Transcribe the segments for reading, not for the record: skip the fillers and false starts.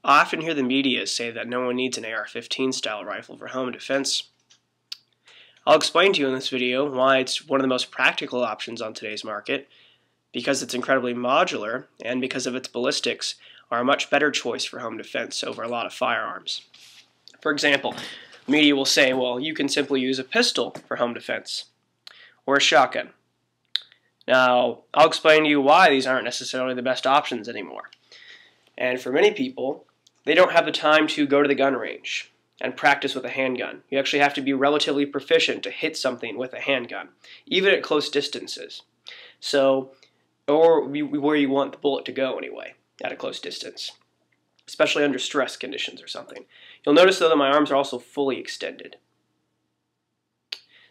I often hear the media say that no one needs an AR-15 style rifle for home defense. I'll explain to you in this video why it's one of the most practical options on today's market, because it's incredibly modular, and because of its ballistics are a much better choice for home defense over a lot of firearms. For example, the media will say, well, you can simply use a pistol for home defense, or a shotgun. Now, I'll explain to you why these aren't necessarily the best options anymore. And for many people, they don't have the time to go to the gun range and practice with a handgun. You actually have to be relatively proficient to hit something with a handgun, even at close distances. Or where you want the bullet to go anyway, at a close distance, especially under stress conditions or something. You'll notice though that my arms are also fully extended.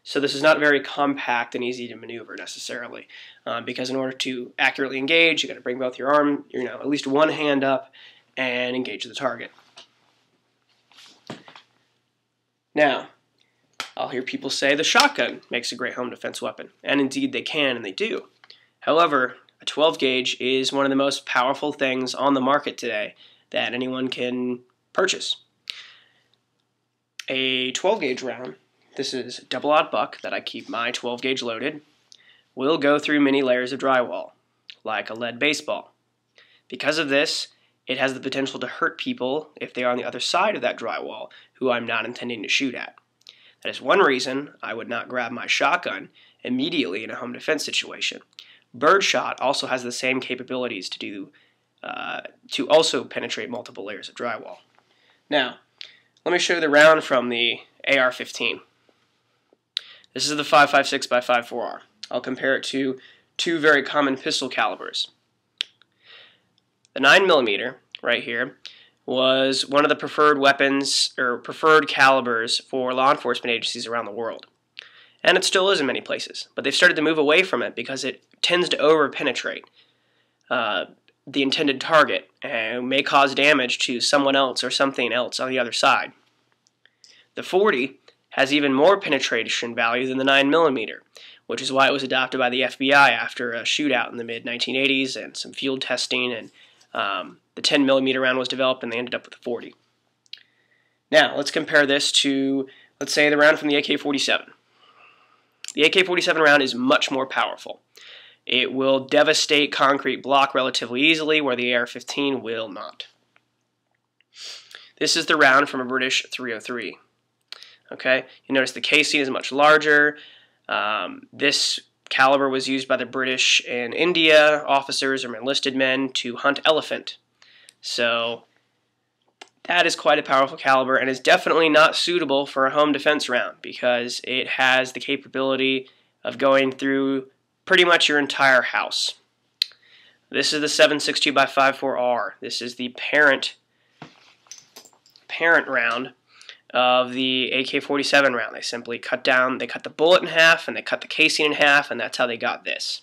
So this is not very compact and easy to maneuver necessarily, because in order to accurately engage, you got to bring both your arm, at least one hand up, and engage the target. Now, I'll hear people say the shotgun makes a great home defense weapon, and indeed they can, and they do. However, a 12 gauge is one of the most powerful things on the market today that anyone can purchase. A 12 gauge round, this is double-aught buck that I keep my 12 gauge loaded, will go through many layers of drywall, like a lead baseball. Because of this, it has the potential to hurt people if they are on the other side of that drywall, who I'm not intending to shoot at. That is one reason I would not grab my shotgun immediately in a home defense situation. Birdshot also has the same capabilities to also penetrate multiple layers of drywall. Now, let me show you the round from the AR-15. This is the 5.56x5.4R. I'll compare it to two very common pistol calibers. The 9mm right here was one of the preferred weapons or preferred calibers for law enforcement agencies around the world. And it still is in many places, but they've started to move away from it because it tends to over-penetrate the intended target and may cause damage to someone else or something else on the other side. The 40 has even more penetration value than the 9mm, which is why it was adopted by the FBI after a shootout in the mid-1980s and some field testing, and the 10mm round was developed and they ended up with the 40. Now, let's compare this to, let's say, the round from the AK-47. The AK-47 round is much more powerful. It will devastate concrete block relatively easily, where the AR-15 will not. This is the round from a British .303. Okay, you notice the casing is much larger. This caliber was used by the British in India, officers or enlisted men, to hunt elephant. So that is quite a powerful caliber and is definitely not suitable for a home defense round because it has the capability of going through pretty much your entire house. This is the 7.62x5.4R. This is the parent round of the AK-47 round. They simply cut the bullet in half and they cut the casing in half, and that's how they got this.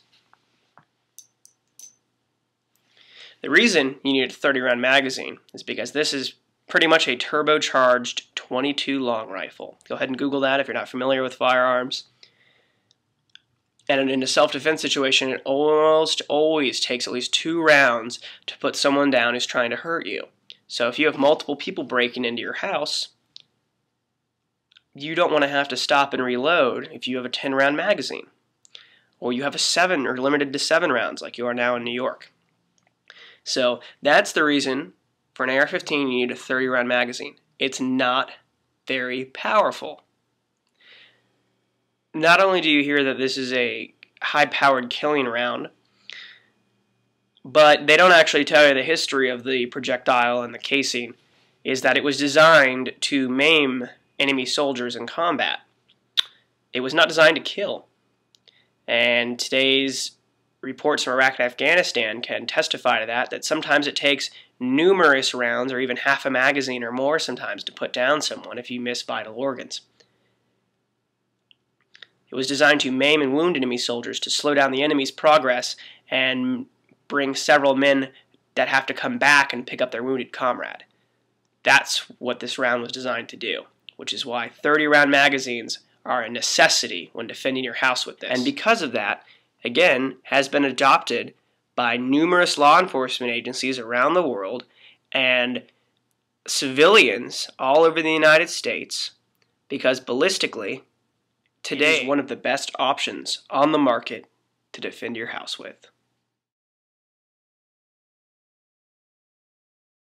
The reason you need a 30-round magazine is because this is pretty much a turbocharged 22 long rifle. Go ahead and Google that if you're not familiar with firearms. And in a self-defense situation, it almost always takes at least 2 rounds to put someone down who's trying to hurt you. So if you have multiple people breaking into your house, you don't want to have to stop and reload if you have a 10-round magazine. Or you have a 7 or limited to 7 rounds like you are now in New York. So that's the reason for an AR-15 you need a 30-round magazine. It's not very powerful. Not only do you hear that this is a high-powered killing round, but they don't actually tell you the history of the projectile and the casing, is that it was designed to maim enemy soldiers in combat. It was not designed to kill. And today's reports from Iraq and Afghanistan can testify to that sometimes it takes numerous rounds or even half a magazine or more sometimes to put down someone if you miss vital organs. It was designed to maim and wound enemy soldiers, to slow down the enemy's progress and bring several men that have to come back and pick up their wounded comrade. That's what this round was designed to do, which is why 30-round magazines are a necessity when defending your house with this. And because of that, again, has been adopted by numerous law enforcement agencies around the world, and civilians all over the United States because ballistically, today is one of the best options on the market to defend your house with.